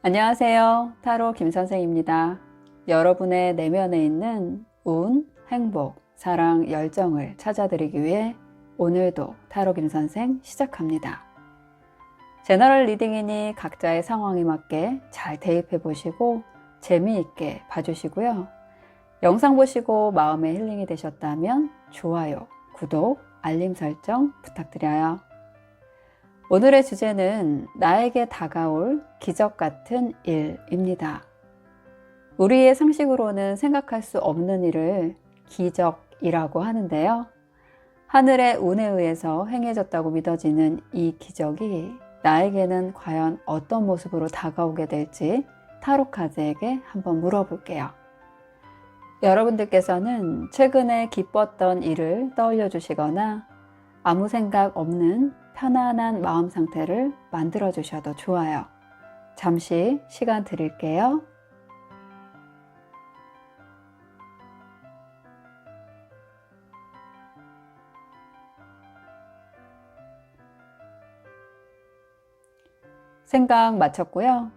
안녕하세요. 타로 김선생입니다. 여러분의 내면에 있는 운, 행복, 사랑, 열정을 찾아드리기 위해 오늘도 타로 김선생 시작합니다. 제너럴 리딩이니 각자의 상황에 맞게 잘 대입해 보시고 재미있게 봐주시고요. 영상 보시고 마음의 힐링이 되셨다면 좋아요, 구독, 알림 설정 부탁드려요. 오늘의 주제는 나에게 다가올 기적 같은 일입니다. 우리의 상식으로는 생각할 수 없는 일을 기적이라고 하는데요. 하늘의 운에 의해서 행해졌다고 믿어지는 이 기적이 나에게는 과연 어떤 모습으로 다가오게 될지 타로 카드에게 한번 물어볼게요. 여러분들께서는 최근에 기뻤던 일을 떠올려 주시거나 아무 생각 없는 편안한 마음 상태를 만들어 주셔도 좋아요. 잠시 시간 드릴게요. 생각 마쳤고요.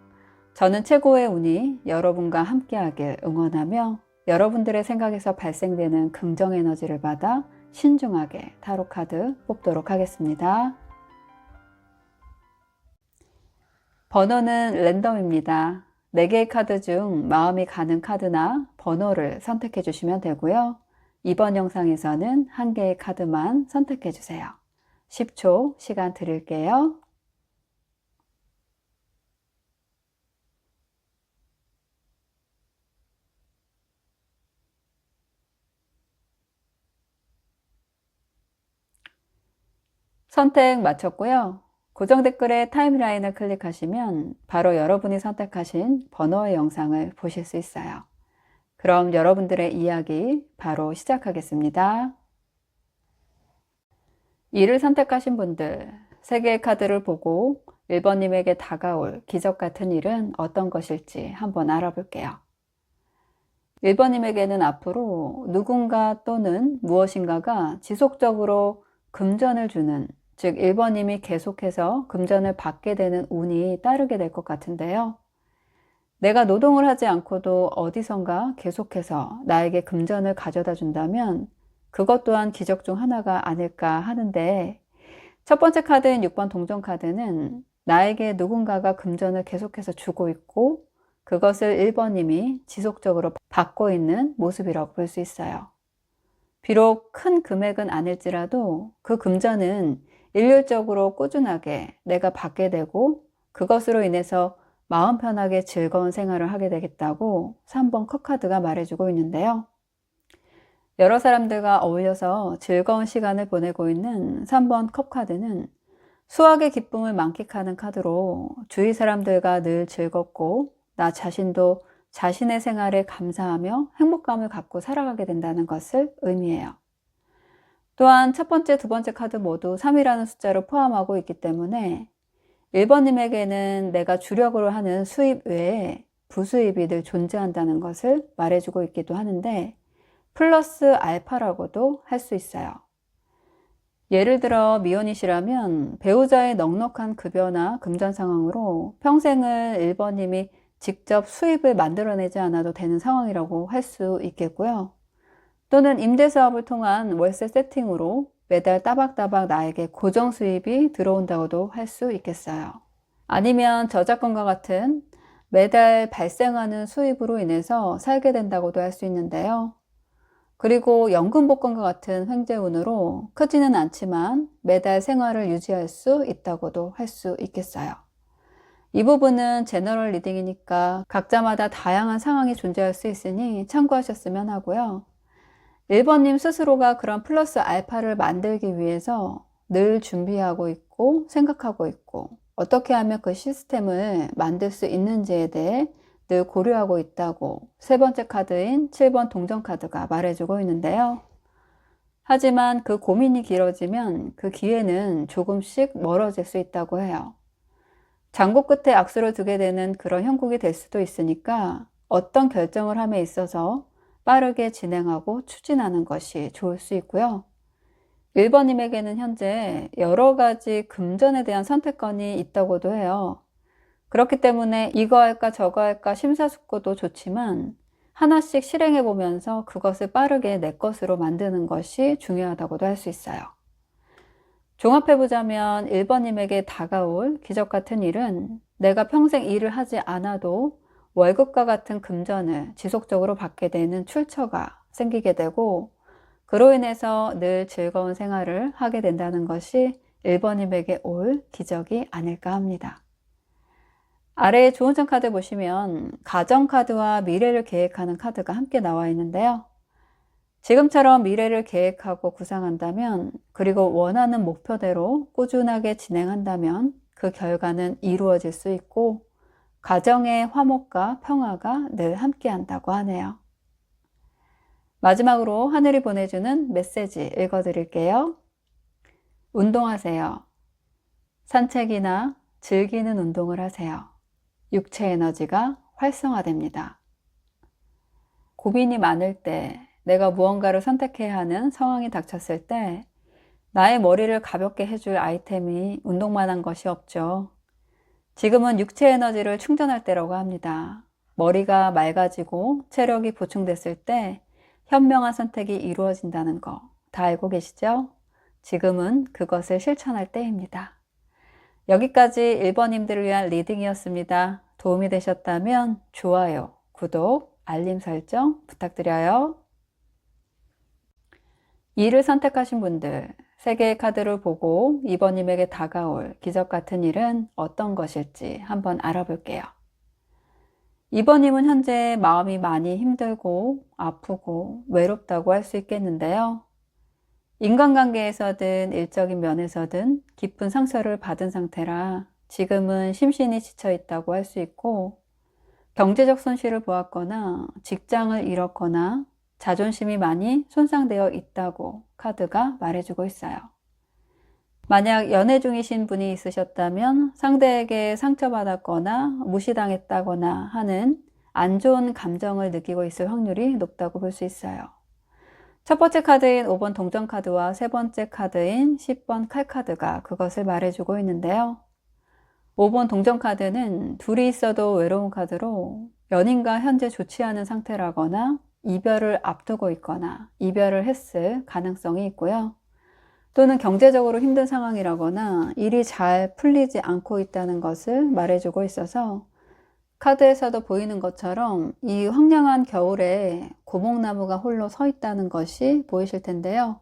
저는 최고의 운이 여러분과 함께하길 응원하며 여러분들의 생각에서 발생되는 긍정 에너지를 받아 신중하게 타로 카드 뽑도록 하겠습니다. 번호는 랜덤입니다. 4개의 카드 중 마음이 가는 카드나 번호를 선택해 주시면 되고요. 이번 영상에서는 1개의 카드만 선택해 주세요. 10초 시간 드릴게요. 선택 마쳤고요. 고정 댓글에 타임라인을 클릭하시면 바로 여러분이 선택하신 번호의 영상을 보실 수 있어요. 그럼 여러분들의 이야기 바로 시작하겠습니다. 2를 선택하신 분들, 3개의 카드를 보고 1번님에게 다가올 기적 같은 일은 어떤 것일지 한번 알아볼게요. 1번님에게는 앞으로 누군가 또는 무엇인가가 지속적으로 금전을 주는, 즉 1번님이 계속해서 금전을 받게 되는 운이 따르게 될 것 같은데요. 내가 노동을 하지 않고도 어디선가 계속해서 나에게 금전을 가져다 준다면 그것 또한 기적 중 하나가 아닐까 하는데, 첫 번째 카드인 6번 동전 카드는 나에게 누군가가 금전을 계속해서 주고 있고 그것을 1번님이 지속적으로 받고 있는 모습이라고 볼 수 있어요. 비록 큰 금액은 아닐지라도 그 금전은 일률적으로 꾸준하게 내가 받게 되고 그것으로 인해서 마음 편하게 즐거운 생활을 하게 되겠다고 3번 컵카드가 말해주고 있는데요. 여러 사람들과 어울려서 즐거운 시간을 보내고 있는 3번 컵카드는 수확의 기쁨을 만끽하는 카드로 주위 사람들과 늘 즐겁고 나 자신도 자신의 생활에 감사하며 행복감을 갖고 살아가게 된다는 것을 의미해요. 또한 첫 번째, 두 번째 카드 모두 3이라는 숫자를 포함하고 있기 때문에 1번님에게는 내가 주력으로 하는 수입 외에 부수입이 늘 존재한다는 것을 말해주고 있기도 하는데 플러스 알파라고도 할 수 있어요. 예를 들어 미혼이시라면 배우자의 넉넉한 급여나 금전 상황으로 평생을 1번님이 직접 수입을 만들어내지 않아도 되는 상황이라고 할 수 있겠고요. 또는 임대사업을 통한 월세 세팅으로 매달 따박따박 나에게 고정 수입이 들어온다고도 할 수 있겠어요. 아니면 저작권과 같은 매달 발생하는 수입으로 인해서 살게 된다고도 할 수 있는데요. 그리고 연금복권과 같은 횡재운으로 크지는 않지만 매달 생활을 유지할 수 있다고도 할 수 있겠어요. 이 부분은 제너럴 리딩이니까 각자마다 다양한 상황이 존재할 수 있으니 참고하셨으면 하고요. 1번님 스스로가 그런 플러스 알파를 만들기 위해서 늘 준비하고 있고 생각하고 있고 어떻게 하면 그 시스템을 만들 수 있는지에 대해 늘 고려하고 있다고 세 번째 카드인 7번 동전 카드가 말해주고 있는데요. 하지만 그 고민이 길어지면 그 기회는 조금씩 멀어질 수 있다고 해요. 장고 끝에 악수를 두게 되는 그런 형국이 될 수도 있으니까 어떤 결정을 함에 있어서 빠르게 진행하고 추진하는 것이 좋을 수 있고요. 1번님에게는 현재 여러 가지 금전에 대한 선택권이 있다고도 해요. 그렇기 때문에 이거 할까 저거 할까 심사숙고도 좋지만 하나씩 실행해 보면서 그것을 빠르게 내 것으로 만드는 것이 중요하다고도 할 수 있어요. 종합해 보자면 1번님에게 다가올 기적 같은 일은 내가 평생 일을 하지 않아도 월급과 같은 금전을 지속적으로 받게 되는 출처가 생기게 되고, 그로 인해서 늘 즐거운 생활을 하게 된다는 것이 1번님에게 올 기적이 아닐까 합니다. 아래에 좋은 점 카드 보시면 가정 카드와 미래를 계획하는 카드가 함께 나와 있는데요. 지금처럼 미래를 계획하고 구상한다면, 그리고 원하는 목표대로 꾸준하게 진행한다면 그 결과는 이루어질 수 있고, 가정의 화목과 평화가 늘 함께 한다고 하네요. 마지막으로 하늘이 보내주는 메시지 읽어드릴게요. 운동하세요. 산책이나 즐기는 운동을 하세요. 육체 에너지가 활성화됩니다. 고민이 많을 때, 내가 무언가를 선택해야 하는 상황이 닥쳤을 때 나의 머리를 가볍게 해줄 아이템이 운동만한 것이 없죠. 지금은 육체 에너지를 충전할 때라고 합니다. 머리가 맑아지고 체력이 보충됐을 때 현명한 선택이 이루어진다는 거 다 알고 계시죠? 지금은 그것을 실천할 때입니다. 여기까지 1번님들을 위한 리딩이었습니다. 도움이 되셨다면 좋아요, 구독, 알림 설정 부탁드려요. 2를 선택하신 분들, 3개의 카드를 보고 2번님에게 다가올 기적 같은 일은 어떤 것일지 한번 알아볼게요. 2번님은 현재 마음이 많이 힘들고 아프고 외롭다고 할 수 있겠는데요. 인간관계에서든 일적인 면에서든 깊은 상처를 받은 상태라 지금은 심신이 지쳐 있다고 할 수 있고, 경제적 손실을 보았거나 직장을 잃었거나 자존심이 많이 손상되어 있다고 카드가 말해주고 있어요. 만약 연애 중이신 분이 있으셨다면 상대에게 상처받았거나 무시당했다거나 하는 안 좋은 감정을 느끼고 있을 확률이 높다고 볼 수 있어요. 첫 번째 카드인 5번 동전 카드와 세 번째 카드인 10번 칼 카드가 그것을 말해주고 있는데요. 5번 동전 카드는 둘이 있어도 외로운 카드로 연인과 현재 좋지 않은 상태라거나 이별을 앞두고 있거나 이별을 했을 가능성이 있고요. 또는 경제적으로 힘든 상황이라거나 일이 잘 풀리지 않고 있다는 것을 말해주고 있어서 카드에서도 보이는 것처럼 이 황량한 겨울에 고목나무가 홀로 서 있다는 것이 보이실 텐데요.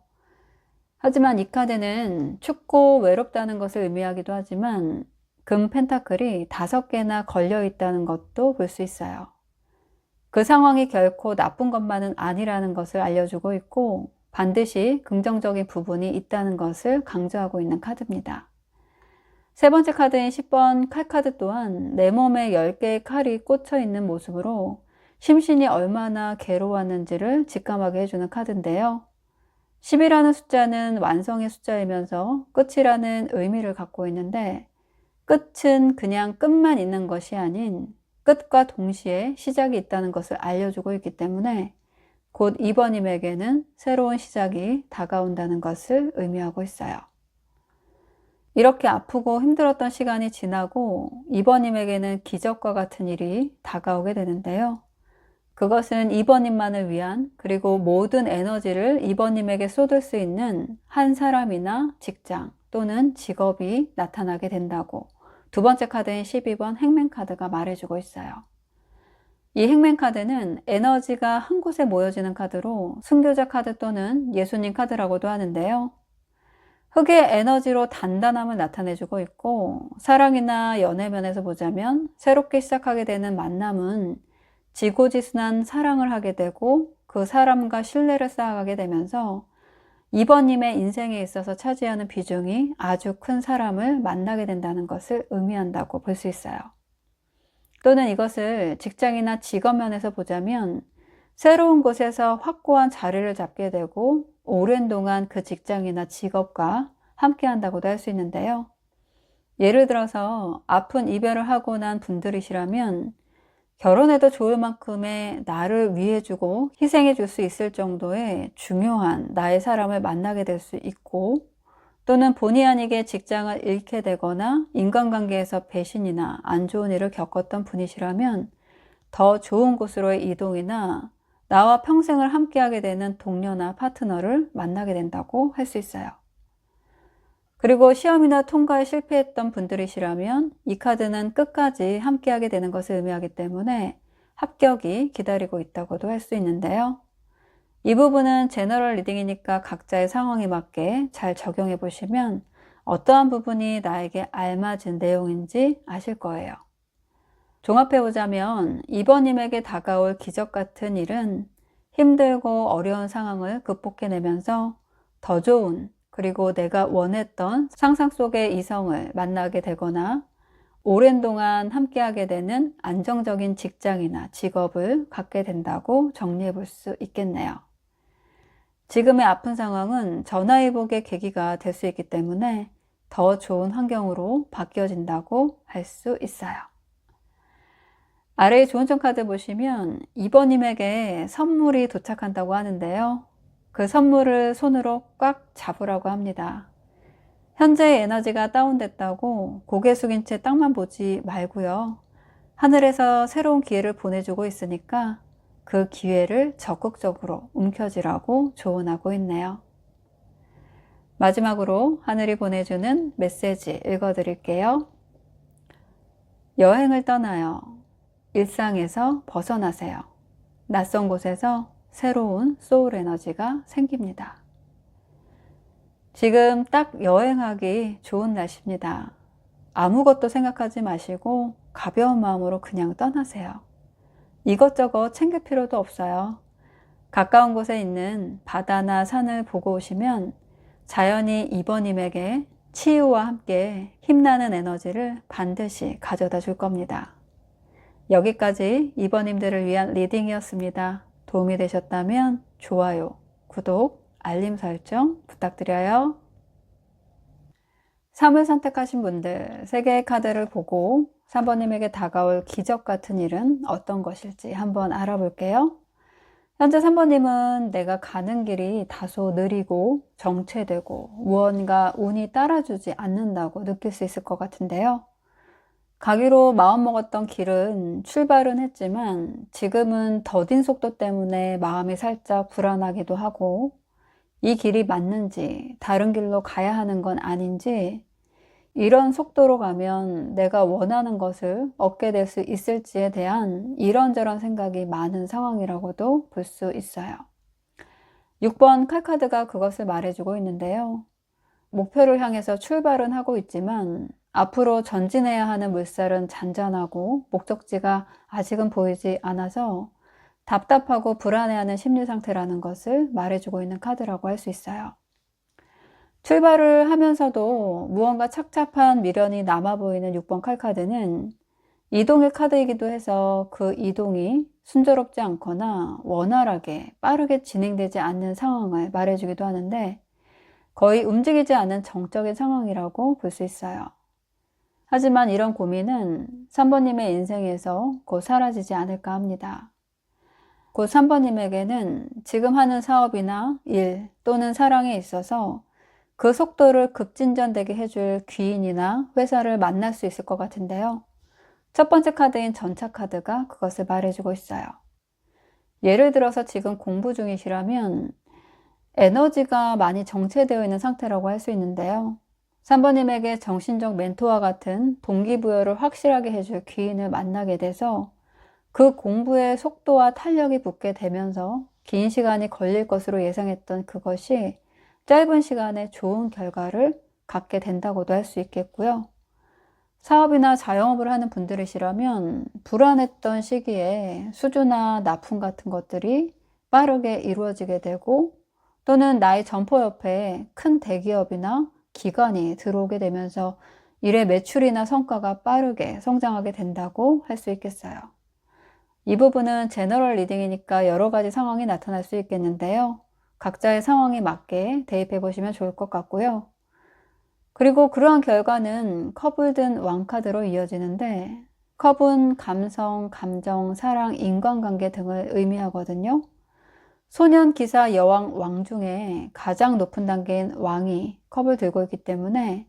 하지만 이 카드는 춥고 외롭다는 것을 의미하기도 하지만 금 펜타클이 5개나 걸려 있다는 것도 볼 수 있어요. 그 상황이 결코 나쁜 것만은 아니라는 것을 알려주고 있고 반드시 긍정적인 부분이 있다는 것을 강조하고 있는 카드입니다. 세 번째 카드인 10번 칼 카드 또한 내 몸에 10개의 칼이 꽂혀 있는 모습으로 심신이 얼마나 괴로웠는지를 직감하게 해주는 카드인데요. 10이라는 숫자는 완성의 숫자이면서 끝이라는 의미를 갖고 있는데, 끝은 그냥 끝만 있는 것이 아닌 끝과 동시에 시작이 있다는 것을 알려주고 있기 때문에 곧 2번님에게는 새로운 시작이 다가온다는 것을 의미하고 있어요. 이렇게 아프고 힘들었던 시간이 지나고 2번님에게는 기적과 같은 일이 다가오게 되는데요. 그것은 2번님만을 위한, 그리고 모든 에너지를 2번님에게 쏟을 수 있는 한 사람이나 직장 또는 직업이 나타나게 된다고 두 번째 카드인 12번 행맨 카드가 말해주고 있어요. 이 행맨 카드는 에너지가 한 곳에 모여지는 카드로 순교자 카드 또는 예수님 카드라고도 하는데요. 흑의 에너지로 단단함을 나타내주고 있고, 사랑이나 연애면에서 보자면 새롭게 시작하게 되는 만남은 지고지순한 사랑을 하게 되고 그 사람과 신뢰를 쌓아가게 되면서 2번님의 인생에 있어서 차지하는 비중이 아주 큰 사람을 만나게 된다는 것을 의미한다고 볼 수 있어요. 또는 이것을 직장이나 직업면에서 보자면 새로운 곳에서 확고한 자리를 잡게 되고 오랜 동안 그 직장이나 직업과 함께 한다고도 할 수 있는데요. 예를 들어서 아픈 이별을 하고 난 분들이시라면 결혼해도 좋을 만큼의 나를 위해주고 희생해 줄 수 있을 정도의 중요한 나의 사람을 만나게 될 수 있고, 또는 본의 아니게 직장을 잃게 되거나 인간관계에서 배신이나 안 좋은 일을 겪었던 분이시라면 더 좋은 곳으로의 이동이나 나와 평생을 함께하게 되는 동료나 파트너를 만나게 된다고 할 수 있어요. 그리고 시험이나 통과에 실패했던 분들이시라면 이 카드는 끝까지 함께하게 되는 것을 의미하기 때문에 합격이 기다리고 있다고도 할 수 있는데요. 이 부분은 제너럴 리딩이니까 각자의 상황에 맞게 잘 적용해 보시면 어떠한 부분이 나에게 알맞은 내용인지 아실 거예요. 종합해 보자면 이번님에게 다가올 기적 같은 일은 힘들고 어려운 상황을 극복해내면서 더 좋은, 그리고 내가 원했던 상상 속의 이성을 만나게 되거나 오랜 동안 함께하게 되는 안정적인 직장이나 직업을 갖게 된다고 정리해 볼 수 있겠네요. 지금의 아픈 상황은 전화위복의 계기가 될 수 있기 때문에 더 좋은 환경으로 바뀌어진다고 할 수 있어요. 아래의 좋은 점 카드 보시면 이번님에게 선물이 도착한다고 하는데요. 그 선물을 손으로 꽉 잡으라고 합니다. 현재의 에너지가 다운됐다고 고개 숙인 채 땅만 보지 말고요. 하늘에서 새로운 기회를 보내주고 있으니까 그 기회를 적극적으로 움켜쥐라고 조언하고 있네요. 마지막으로 하늘이 보내주는 메시지 읽어드릴게요. 여행을 떠나요. 일상에서 벗어나세요. 낯선 곳에서 새로운 소울 에너지가 생깁니다. 지금 딱 여행하기 좋은 날씨입니다. 아무것도 생각하지 마시고 가벼운 마음으로 그냥 떠나세요. 이것저것 챙길 필요도 없어요. 가까운 곳에 있는 바다나 산을 보고 오시면 자연이 이번님에게 치유와 함께 힘나는 에너지를 반드시 가져다 줄 겁니다. 여기까지 이번님들을 위한 리딩이었습니다. 도움이 되셨다면 좋아요, 구독, 알림 설정 부탁드려요. 3을 선택하신 분들 3개의 카드를 보고 3번님에게 다가올 기적 같은 일은 어떤 것일지 한번 알아볼게요. 현재 3번님은 내가 가는 길이 다소 느리고 정체되고 무언가 운이 따라주지 않는다고 느낄 수 있을 것 같은데요. 가기로 마음먹었던 길은 출발은 했지만 지금은 더딘 속도 때문에 마음이 살짝 불안하기도 하고 이 길이 맞는지 다른 길로 가야 하는 건 아닌지 이런 속도로 가면 내가 원하는 것을 얻게 될 수 있을지에 대한 이런저런 생각이 많은 상황이라고도 볼 수 있어요. 6번 칼카드가 그것을 말해주고 있는데요. 목표를 향해서 출발은 하고 있지만 앞으로 전진해야 하는 물살은 잔잔하고 목적지가 아직은 보이지 않아서 답답하고 불안해하는 심리 상태라는 것을 말해주고 있는 카드라고 할 수 있어요. 출발을 하면서도 무언가 착잡한 미련이 남아 보이는 6번 칼카드는 이동의 카드이기도 해서 그 이동이 순조롭지 않거나 원활하게 빠르게 진행되지 않는 상황을 말해주기도 하는데 거의 움직이지 않는 정적인 상황이라고 볼 수 있어요. 하지만 이런 고민은 3번님의 인생에서 곧 사라지지 않을까 합니다. 곧 3번님에게는 지금 하는 사업이나 일 또는 사랑에 있어서 그 속도를 급진전되게 해줄 귀인이나 회사를 만날 수 있을 것 같은데요. 첫 번째 카드인 전차 카드가 그것을 말해주고 있어요. 예를 들어서 지금 공부 중이시라면 에너지가 많이 정체되어 있는 상태라고 할 수 있는데요. 3번님에게 정신적 멘토와 같은 동기부여를 확실하게 해줄 귀인을 만나게 돼서 그 공부의 속도와 탄력이 붙게 되면서 긴 시간이 걸릴 것으로 예상했던 그것이 짧은 시간에 좋은 결과를 갖게 된다고도 할 수 있겠고요. 사업이나 자영업을 하는 분들이시라면 불안했던 시기에 수주나 납품 같은 것들이 빠르게 이루어지게 되고 또는 나의 점포 옆에 큰 대기업이나 기관이 들어오게 되면서 일의 매출이나 성과가 빠르게 성장하게 된다고 할 수 있겠어요. 이 부분은 제너럴 리딩이니까 여러 가지 상황이 나타날 수 있겠는데요. 각자의 상황에 맞게 대입해 보시면 좋을 것 같고요. 그리고 그러한 결과는 컵을 든 왕카드로 이어지는데 컵은 감성, 감정, 사랑, 인간관계 등을 의미하거든요. 소년 기사 여왕 왕 중에 가장 높은 단계인 왕이 컵을 들고 있기 때문에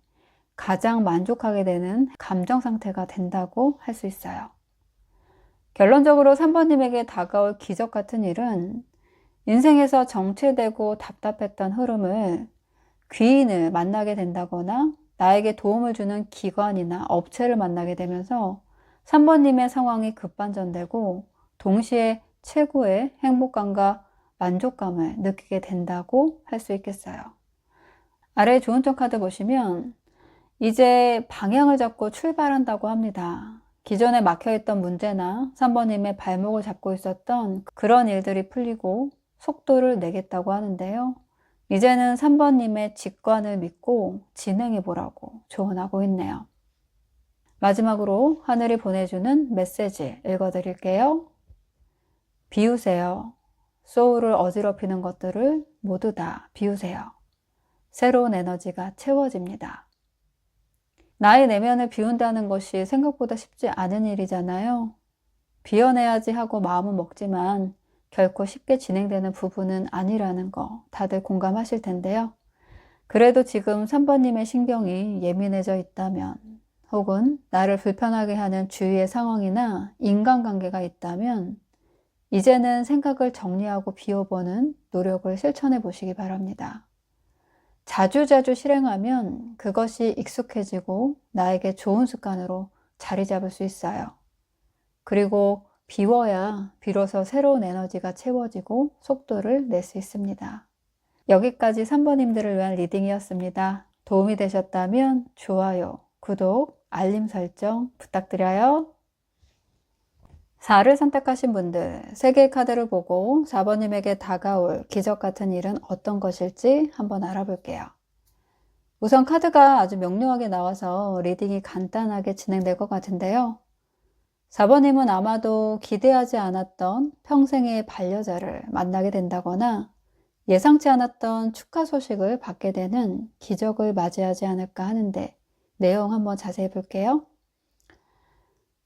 가장 만족하게 되는 감정 상태가 된다고 할 수 있어요. 결론적으로 3번님에게 다가올 기적 같은 일은 인생에서 정체되고 답답했던 흐름을 귀인을 만나게 된다거나 나에게 도움을 주는 기관이나 업체를 만나게 되면서 3번님의 상황이 급반전되고 동시에 최고의 행복감과 만족감을 느끼게 된다고 할 수 있겠어요. 아래 좋은 점 카드 보시면 이제 방향을 잡고 출발한다고 합니다. 기존에 막혀있던 문제나 3번님의 발목을 잡고 있었던 그런 일들이 풀리고 속도를 내겠다고 하는데요. 이제는 3번님의 직관을 믿고 진행해 보라고 조언하고 있네요. 마지막으로 하늘이 보내주는 메시지 읽어드릴게요. 비우세요. 소울을 어지럽히는 것들을 모두 다 비우세요. 새로운 에너지가 채워집니다. 나의 내면을 비운다는 것이 생각보다 쉽지 않은 일이잖아요. 비워내야지 하고 마음은 먹지만 결코 쉽게 진행되는 부분은 아니라는 거 다들 공감하실 텐데요. 그래도 지금 3번님의 신경이 예민해져 있다면 혹은 나를 불편하게 하는 주위의 상황이나 인간관계가 있다면 이제는 생각을 정리하고 비워보는 노력을 실천해 보시기 바랍니다. 자주자주 실행하면 그것이 익숙해지고 나에게 좋은 습관으로 자리 잡을 수 있어요. 그리고 비워야 비로소 새로운 에너지가 채워지고 속도를 낼 수 있습니다. 여기까지 3번님들을 위한 리딩이었습니다. 도움이 되셨다면 좋아요, 구독, 알림 설정 부탁드려요. 4를 선택하신 분들, 3개의 카드를 보고 4번님에게 다가올 기적 같은 일은 어떤 것일지 한번 알아볼게요. 우선 카드가 아주 명료하게 나와서 리딩이 간단하게 진행될 것 같은데요. 4번님은 아마도 기대하지 않았던 평생의 반려자를 만나게 된다거나 예상치 않았던 축하 소식을 받게 되는 기적을 맞이하지 않을까 하는데 내용 한번 자세히 볼게요.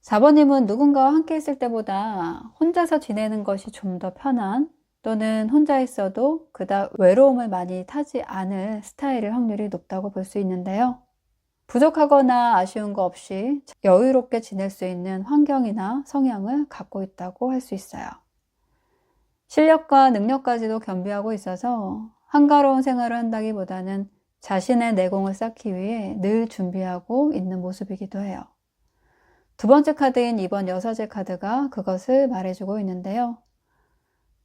4번님은 누군가와 함께 있을 때보다 혼자서 지내는 것이 좀 더 편한 또는 혼자 있어도 그닥 외로움을 많이 타지 않을 스타일일 확률이 높다고 볼 수 있는데요. 부족하거나 아쉬운 거 없이 여유롭게 지낼 수 있는 환경이나 성향을 갖고 있다고 할 수 있어요. 실력과 능력까지도 겸비하고 있어서 한가로운 생활을 한다기보다는 자신의 내공을 쌓기 위해 늘 준비하고 있는 모습이기도 해요. 두 번째 카드인 2번 여사제 카드가 그것을 말해주고 있는데요.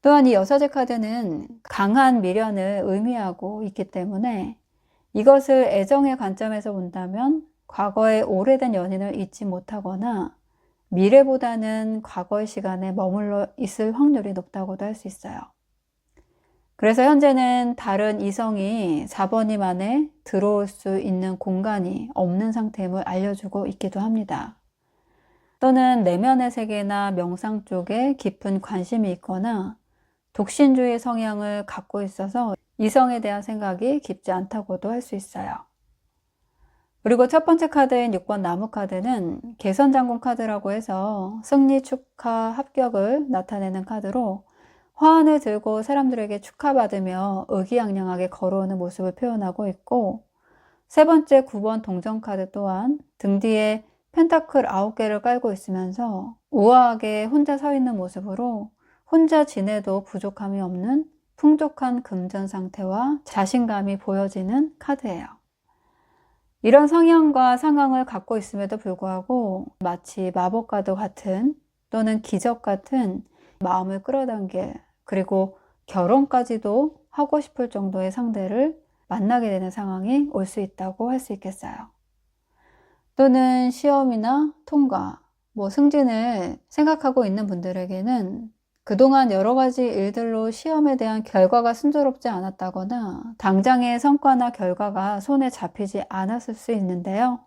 또한 이 여사제 카드는 강한 미련을 의미하고 있기 때문에 이것을 애정의 관점에서 본다면 과거의 오래된 연인을 잊지 못하거나 미래보다는 과거의 시간에 머물러 있을 확률이 높다고도 할 수 있어요. 그래서 현재는 다른 이성이 4번님 안에 들어올 수 있는 공간이 없는 상태임을 알려주고 있기도 합니다. 또는 내면의 세계나 명상 쪽에 깊은 관심이 있거나 독신주의 성향을 갖고 있어서 이성에 대한 생각이 깊지 않다고도 할 수 있어요. 그리고 첫 번째 카드인 6번 나무 카드는 개선장군 카드라고 해서 승리, 축하, 합격을 나타내는 카드로 화환을 들고 사람들에게 축하받으며 의기양양하게 걸어오는 모습을 표현하고 있고, 세 번째 9번 동전 카드 또한 등 뒤에 펜타클 9개를 깔고 있으면서 우아하게 혼자 서 있는 모습으로 혼자 지내도 부족함이 없는 풍족한 금전 상태와 자신감이 보여지는 카드예요. 이런 성향과 상황을 갖고 있음에도 불구하고 마치 마법과도 같은 또는 기적 같은 마음을 끌어당길, 그리고 결혼까지도 하고 싶을 정도의 상대를 만나게 되는 상황이 올 수 있다고 할 수 있겠어요. 또는 시험이나 통과, 승진을 생각하고 있는 분들에게는 그동안 여러 가지 일들로 시험에 대한 결과가 순조롭지 않았다거나 당장의 성과나 결과가 손에 잡히지 않았을 수 있는데요.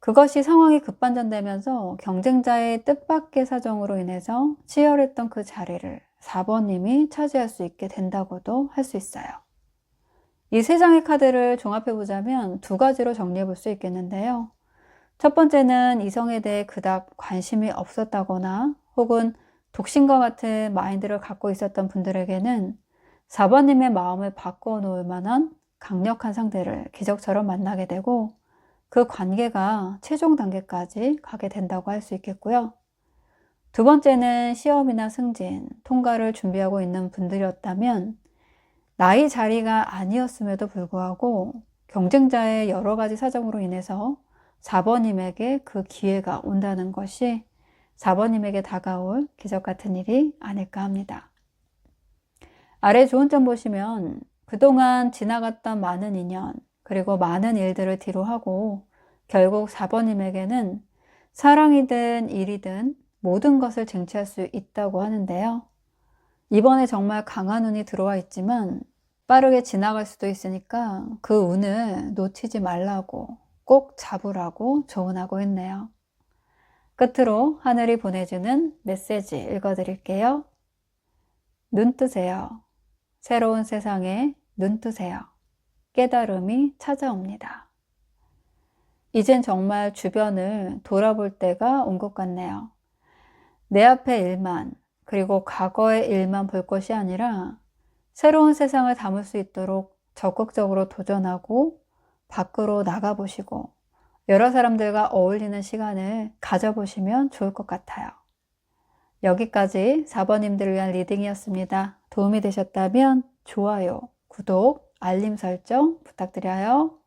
그것이 상황이 급반전되면서 경쟁자의 뜻밖의 사정으로 인해서 치열했던 그 자리를 4번님이 차지할 수 있게 된다고도 할 수 있어요. 이 세 장의 카드를 종합해 보자면 두 가지로 정리해 볼 수 있겠는데요. 첫 번째는 이성에 대해 그닥 관심이 없었다거나 혹은 독신과 같은 마인드를 갖고 있었던 분들에게는 4번님의 마음을 바꿔 놓을 만한 강력한 상대를 기적처럼 만나게 되고 그 관계가 최종 단계까지 가게 된다고 할 수 있겠고요. 두 번째는 시험이나 승진, 통과를 준비하고 있는 분들이었다면 나이 자리가 아니었음에도 불구하고 경쟁자의 여러 가지 사정으로 인해서 4번님에게 그 기회가 온다는 것이 4번님에게 다가올 기적 같은 일이 아닐까 합니다. 아래 좋은 점 보시면 그동안 지나갔던 많은 인연 그리고 많은 일들을 뒤로하고 결국 4번님에게는 사랑이든 일이든 모든 것을 쟁취할 수 있다고 하는데요. 이번에 정말 강한 운이 들어와 있지만 빠르게 지나갈 수도 있으니까 그 운을 놓치지 말라고 꼭 잡으라고 조언하고 있네요. 끝으로 하늘이 보내주는 메시지 읽어드릴게요. 눈 뜨세요. 새로운 세상에 눈 뜨세요. 깨달음이 찾아옵니다. 이젠 정말 주변을 돌아볼 때가 온 것 같네요. 내 앞의 일만 그리고 과거의 일만 볼 것이 아니라 새로운 세상을 담을 수 있도록 적극적으로 도전하고 밖으로 나가보시고 여러 사람들과 어울리는 시간을 가져보시면 좋을 것 같아요. 여기까지 4번님들을 위한 리딩이었습니다. 도움이 되셨다면 좋아요, 구독, 알림 설정 부탁드려요.